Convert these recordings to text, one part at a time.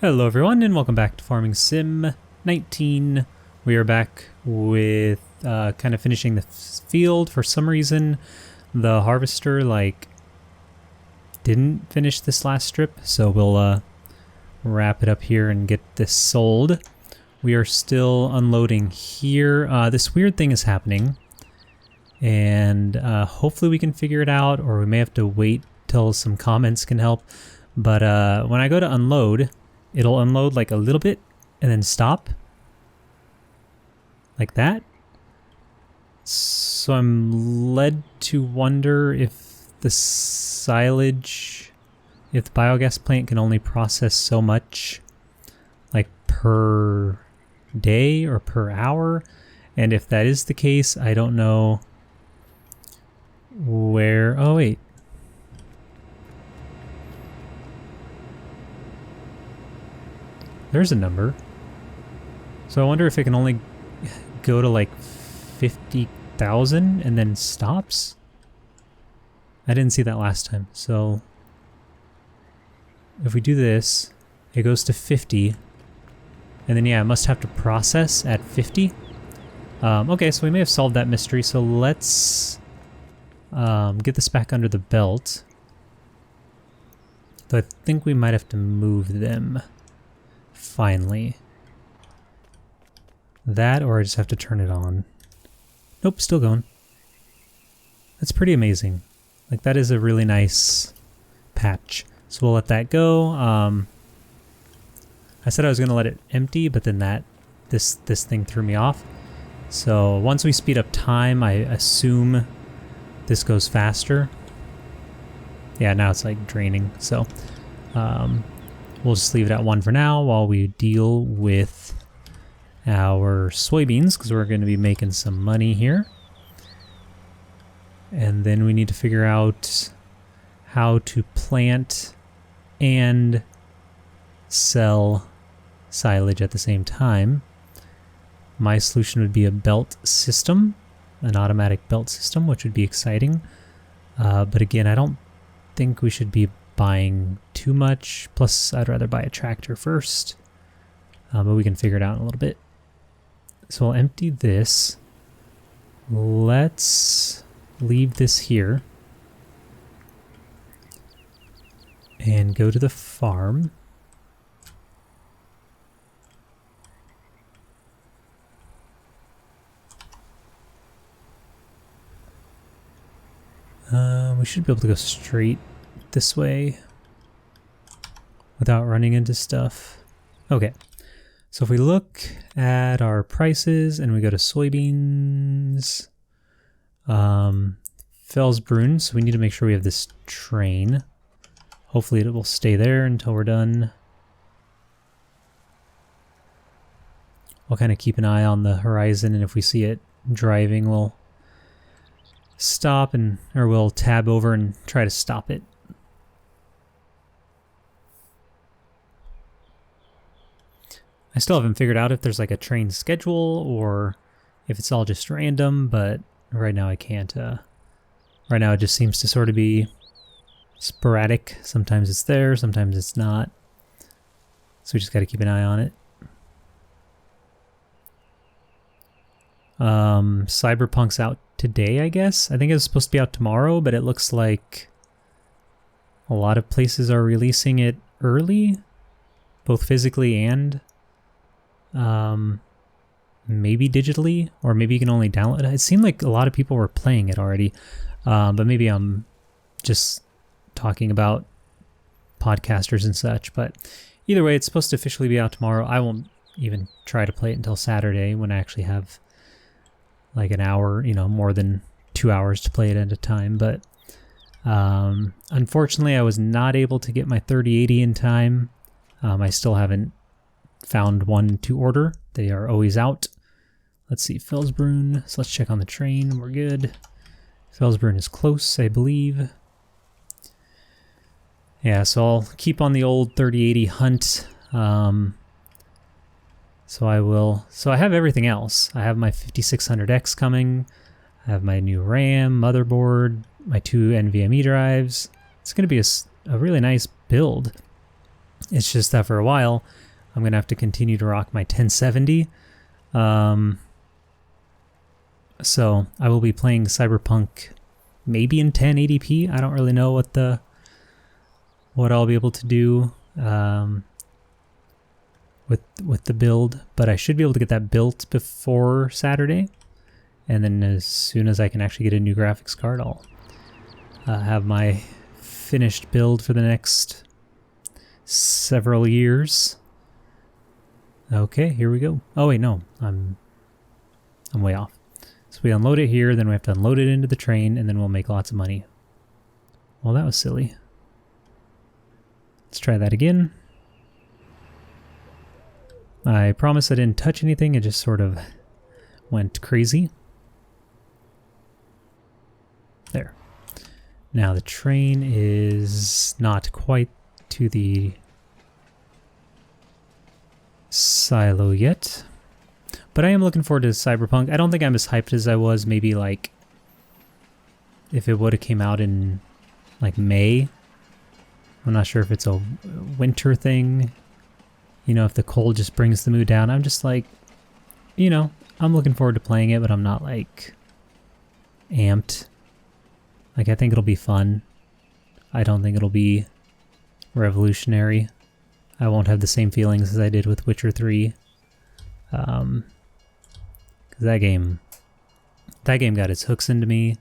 Hello everyone and welcome back to Farming Sim 19. We are back with kind of finishing the field. For some reason the harvester didn't finish this last strip, so we'll wrap it up here and get this sold. We are still unloading here. This weird thing is happening and hopefully we can figure it out, or we may have to wait till some comments can help. But when I go to unload, it'll unload like a little bit and then stop. Like that. So I'm led to wonder if the silage, if the biogas plant can only process so much, like per day or per hour. And if that is the case, I don't know where... Oh, wait. There's a number. So I wonder if it can only go to like 50,000 and then stops? I didn't see that last time. So if we do this, it goes to 50. And then yeah, I must have to process at 50. Okay, so we may have solved that mystery. So let's get this back under the belt. Though I think we might have to move them. Finally. That, or I just have to turn it on. Nope, still going. That's pretty amazing. Like, that is a really nice patch. So we'll let that go. I said I was going to let it empty, but then this thing threw me off. So once we speed up time, I assume this goes faster. Yeah, now it's like draining. So we'll just leave it at 1 for now while we deal with our soybeans, because we're going to be making some money here. And then we need to figure out how to plant and sell silage at the same time. My solution would be a belt system, an automatic belt system, which would be exciting. But again, I don't think we should be buying too much. Plus, I'd rather buy a tractor first. But we can figure it out in a little bit. So I'll empty this. Let's leave this here. And go to the farm. We should be able to go straight this way without running into stuff. Okay, so if we look at our prices and we go to soybeans, Felsbrunn, so we need to make sure we have this train. Hopefully it will stay there until we're done. We'll kind of keep an eye on the horizon, and if we see it driving, we'll stop or we'll tab over and try to stop it. I still haven't figured out if there's like a train schedule or if it's all just random, but right now I can't. Right now it just seems to sort of be sporadic. Sometimes it's there, sometimes it's not. So we just got to keep an eye on it. Cyberpunk's out today, I guess. I think it was supposed to be out tomorrow, but it looks like a lot of places are releasing it early, both physically and maybe digitally, or maybe you can only download it. It seemed like a lot of people were playing it already, but maybe I'm just talking about podcasters and such. But either way, it's supposed to officially be out tomorrow. I won't even try to play it until Saturday, when I actually have like an hour, more than 2 hours to play it at a time. But unfortunately, I was not able to get my 3080 in time. I still haven't found one to order. They are always out. Let's see, Felsbrunn. So let's check on the train. We're good. Felsbrunn is close, I believe. Yeah, so I'll keep on the old 3080 hunt. So I will. So I have everything else. I have my 5600X coming. I have my new RAM, motherboard, my 2 NVMe drives. It's going to be a really nice build. It's just that for a while, I'm going to have to continue to rock my 1070. So I will be playing Cyberpunk maybe in 1080p. I don't really know what I'll be able to do with the build, but I should be able to get that built before Saturday. And then as soon as I can actually get a new graphics card, I'll have my finished build for the next several years. Okay, here we go. Oh wait, no, I'm way off. So we unload it here, then we have to unload it into the train, and then we'll make lots of money. Well, that was silly. Let's try that again. I promise I didn't touch anything, it just sort of went crazy. There. Now the train is not quite to the silo yet, but I am looking forward to Cyberpunk. I don't think I'm as hyped as I was maybe like if it would have came out in like May. I'm not sure if it's a winter thing, you know, if the cold just brings the mood down. I'm just like, you know, I'm looking forward to playing it, but I'm not like amped. Like, I think it'll be fun. I don't think it'll be revolutionary. I won't have the same feelings as I did with Witcher 3. Because that game got its hooks into me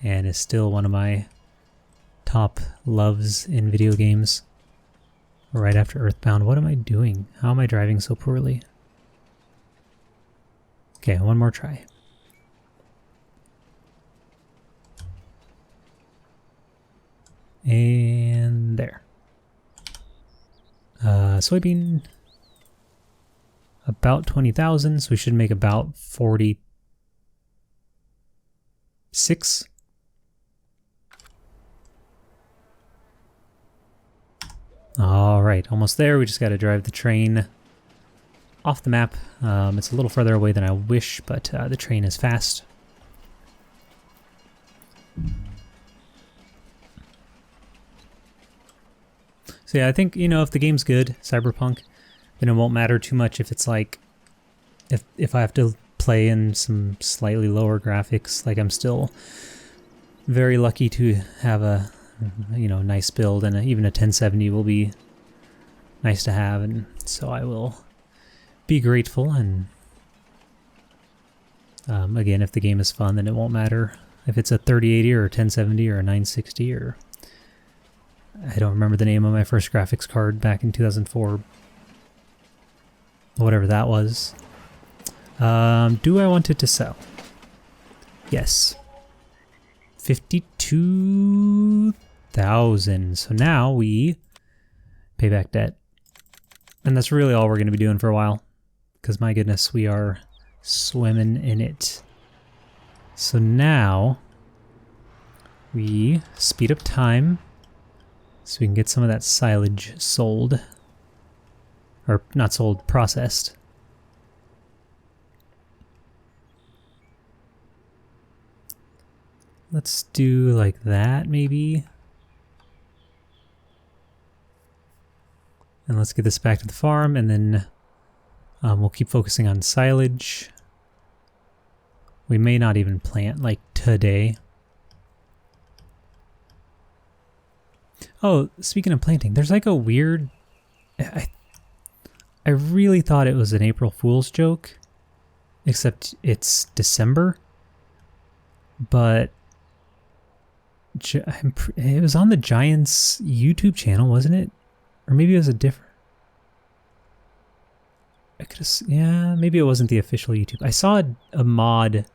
and is still one of my top loves in video games. Right after Earthbound. What am I doing? How am I driving so poorly? Okay, one more try. And there. Soybean, about 20,000, so we should make about 46. All right, almost there. We just got to drive the train off the map. It's a little further away than I wish, but the train is fast. So yeah, I think, you know, if the game's good, Cyberpunk, then it won't matter too much if it's like, if I have to play in some slightly lower graphics. Like, I'm still very lucky to have a, you know, nice build, and even a 1070 will be nice to have, and so I will be grateful. And again, if the game is fun, then it won't matter if it's a 3080 or a 1070 or a 960 or... I don't remember the name of my first graphics card back in 2004. Whatever that was. Do I want it to sell? Yes. 52,000. So now we pay back debt. And that's really all we're going to be doing for a while. Because my goodness, we are swimming in it. So now we speed up time so we can get some of that silage sold. Or not sold, processed. Let's do like that, maybe. And let's get this back to the farm, and then we'll keep focusing on silage. We may not even plant, like, today. Oh, speaking of planting, there's like a weird... I really thought it was an April Fool's joke, except it's December. But it was on the Giants YouTube channel, wasn't it? Or maybe it was a different... I could have... Yeah, maybe it wasn't the official YouTube. I saw a mod...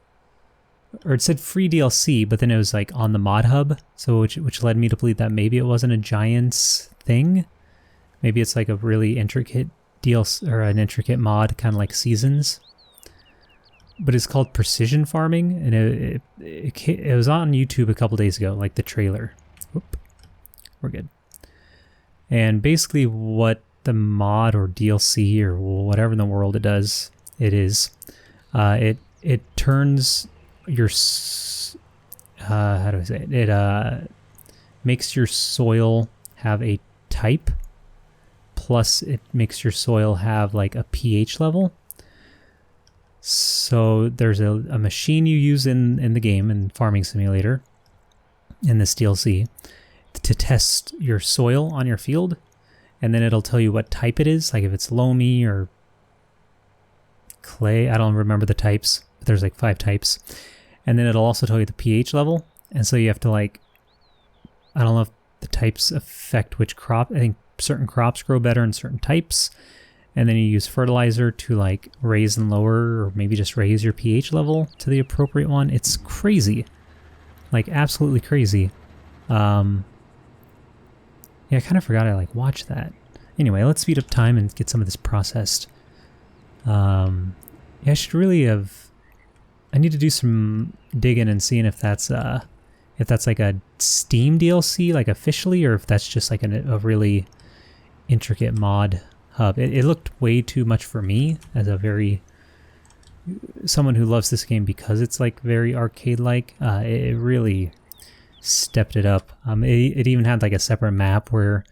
Or it said free DLC, but then it was like on the mod hub, so which led me to believe that maybe it wasn't a Giants thing. Maybe it's like a really intricate DLC or an intricate mod, kind of like Seasons. But it's called Precision Farming, and it was on YouTube a couple days ago, like the trailer. Whoop, we're good. And basically, what the mod or DLC or whatever in the world it does, it turns your how do I say it? It makes your soil have a type plus it makes your soil have like a pH level. So there's a machine you use in the game, in Farming Simulator, in this DLC, to test your soil on your field, and then it'll tell you what type it is, like if it's loamy or clay. I don't remember the types, but there's like 5 types. And then it'll also tell you the pH level, and so you have to like, I don't know if the types affect which crop. I think certain crops grow better in certain types, and then you use fertilizer to like raise and lower, or maybe just raise your pH level to the appropriate one. It's crazy, like absolutely crazy. Yeah, I kind of forgot I like watched that. Anyway, let's speed up time and get some of this processed. Yeah, I should really have. I need to do some digging and seeing if that's like a Steam DLC, like officially, or if that's just like a really intricate mod hub. It looked way too much for me as someone who loves this game because it's like very arcade-like. It really stepped it up. It even had like a separate map where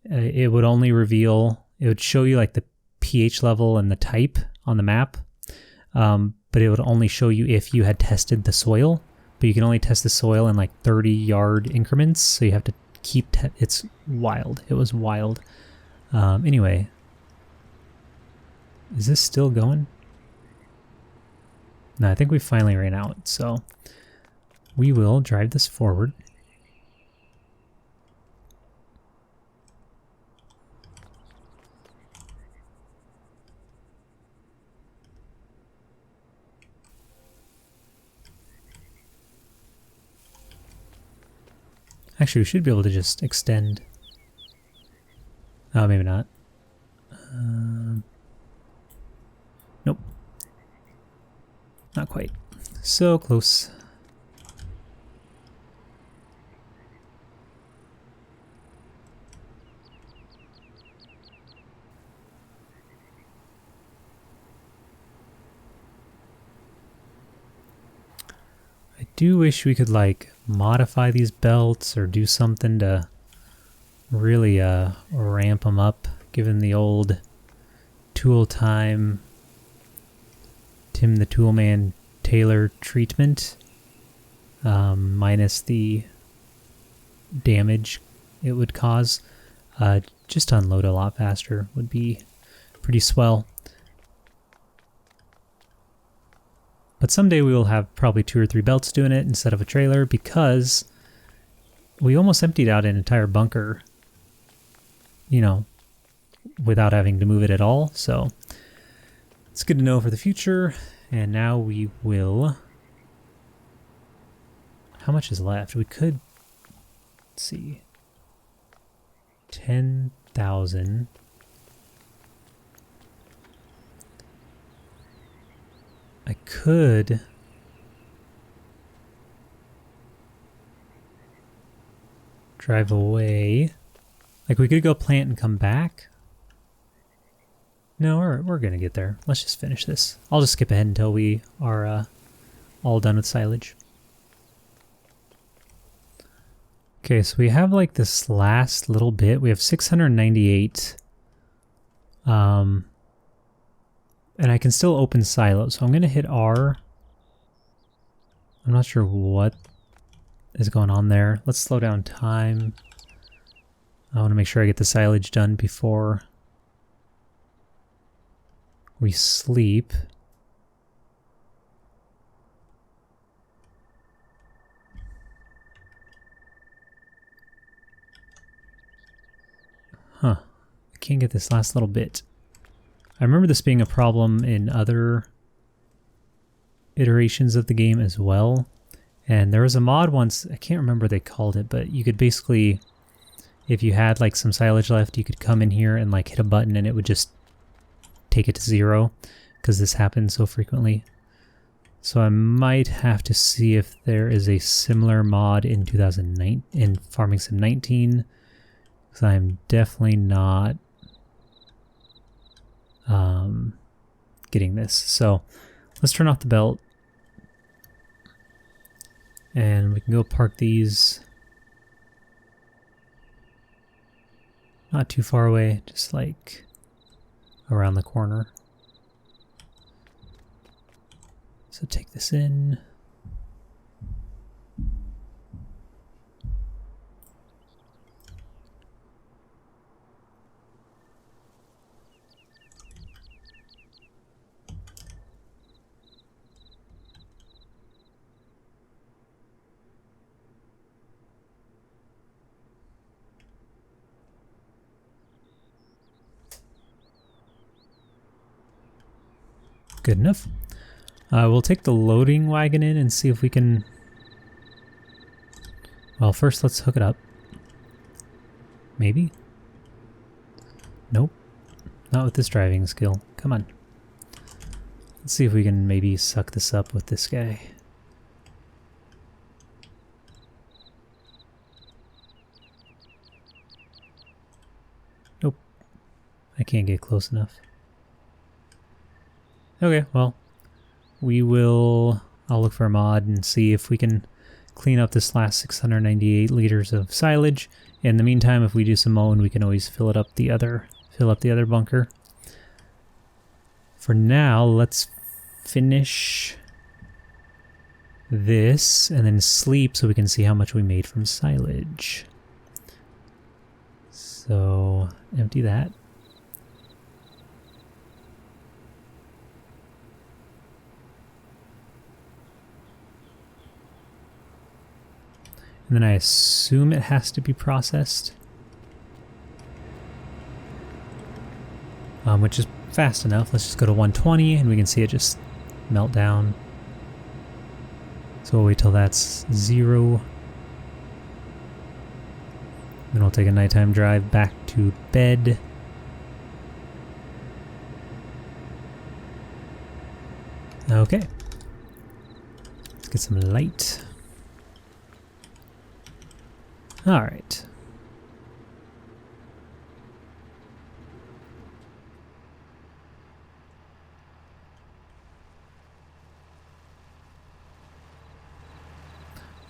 it would only reveal, it would show you like the pH level and the type on the map, but it would only show you if you had tested the soil. But you can only test the soil in like 30-yard increments, so you have to keep. It's wild. It was wild. Anyway, is this still going? No, I think we finally ran out, so we will drive this forward. Actually, we should be able to just extend. Oh, maybe not. Nope. Not quite. So close. I do wish we could like modify these belts or do something to really ramp them up, given the old tool time Tim the Toolman Taylor treatment, minus the damage it would cause. Just to unload a lot faster would be pretty swell. But someday we will have probably 2 or 3 belts doing it instead of a trailer, because we almost emptied out an entire bunker, you know, without having to move it at all. So it's good to know for the future. And now we will... How much is left? We could... Let's see. 10,000... I could drive away. Like, we could go plant and come back. No, we're gonna get there. Let's just finish this. I'll just skip ahead until we are all done with silage. Okay, so we have like this last little bit. We have 698. And I can still open silos, so I'm going to hit R. I'm not sure what is going on there. Let's slow down time. I want to make sure I get the silage done before we sleep. Huh. I can't get this last little bit. I remember this being a problem in other iterations of the game as well. And there was a mod once, I can't remember what they called it, but you could basically, if you had like some silage left, you could come in here and like hit a button and it would just take it to 0, because this happens so frequently. So I might have to see if there is a similar mod in 2009 in Farming Sim 19, because I'm definitely not getting this. So let's turn off the belt and we can go park these Not too far away, just like around the corner. So take this in. Good enough. We'll take the loading wagon in and see if we can... Well, first let's hook it up. Maybe? Nope. Not with this driving skill. Come on. Let's see if we can maybe suck this up with this guy. Nope. I can't get close enough. Okay, well, I'll look for a mod and see if we can clean up this last 698 liters of silage. In the meantime, if we do some mowing, we can always fill up the other bunker. For now, let's finish this and then sleep so we can see how much we made from silage. So, empty that. And then I assume it has to be processed. Which is fast enough. Let's just go to 120 and we can see it just melt down. So we'll wait till that's 0. Then we'll take a nighttime drive back to bed. Okay. Let's get some light. All right.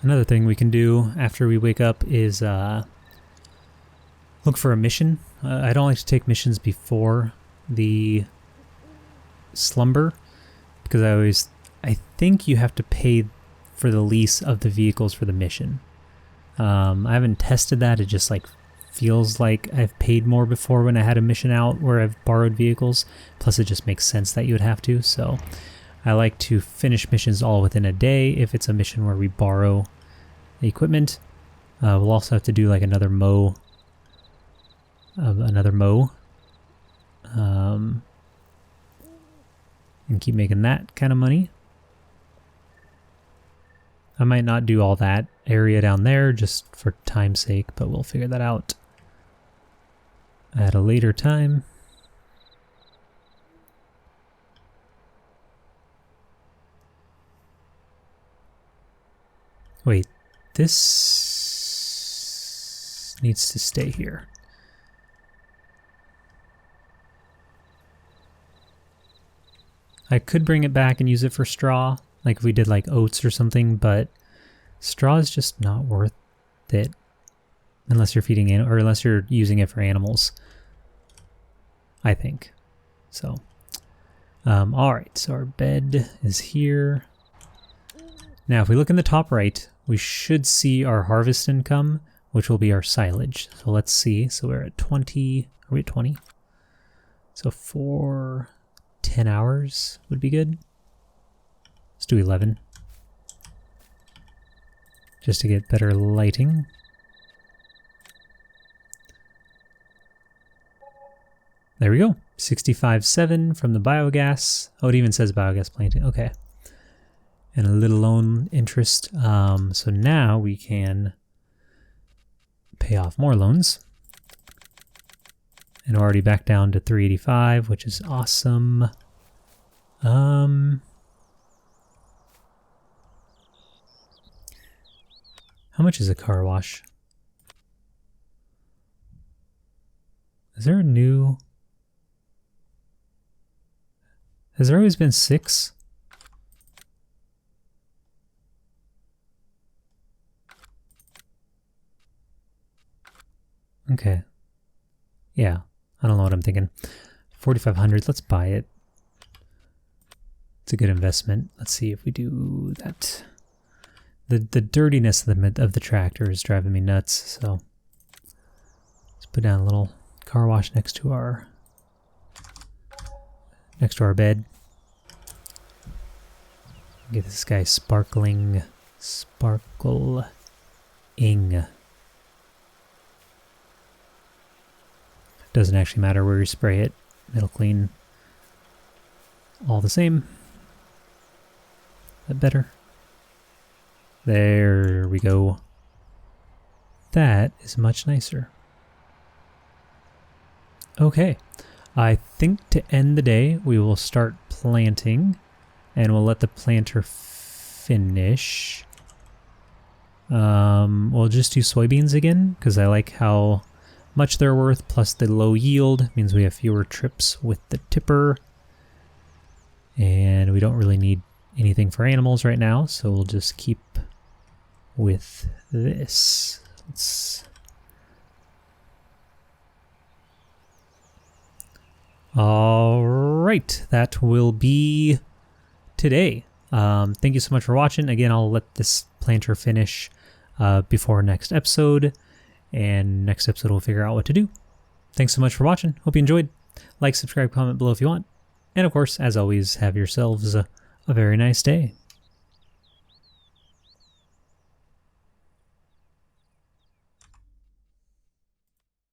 Another thing we can do after we wake up is look for a mission. I don't like to take missions before the slumber because I think you have to pay for the lease of the vehicles for the mission. I haven't tested that. It just like feels like I've paid more before when I had a mission out where I've borrowed vehicles. Plus it just makes sense that you would have to. So I like to finish missions all within a day if it's a mission where we borrow the equipment. We'll also have to do like another mow. And keep making that kind of money. I might not do all that area down there just for time's sake, but we'll figure that out at a later time. Wait, this needs to stay here. I could bring it back and use it for straw, like if we did like oats or something, but straw is just not worth it unless you're feeding it or unless you're using it for animals, I think. So, all right, so our bed is here. Now, if we look in the top right, we should see our harvest income, which will be our silage. So let's see. So we're at 20. Are we at 20? So for 10 hours would be good. Let's do 11. Just to get better lighting. There we go. 65.7 from the biogas. Oh, it even says biogas planting. Okay. And a little loan interest. So now we can pay off more loans. And we're already back down to 385, which is awesome. How much is a car wash? Is there a new... Has there always been 6? Okay. Yeah, I don't know what I'm thinking. 4,500, let's buy it. It's a good investment. Let's see if we do that. The dirtiness of the tractor is driving me nuts, so let's put down a little car wash next to our bed. Get this guy sparkling. Doesn't actually matter where you spray it. It'll clean all the same. Is that better? There we go. That is much nicer. Okay. I think to end the day, we will start planting. And we'll let the planter finish. We'll just do soybeans again, because I like how much they're worth, plus the low yield means we have fewer trips with the tipper. And we don't really need anything for animals right now, so we'll just keep with this. All right, that will be today. Thank you so much for watching. Again, I'll let this planter finish before next episode, and next episode we'll figure out what to do. Thanks so much for watching. Hope you enjoyed. Like, subscribe, comment below if you want. And of course, as always, have yourselves a very nice day.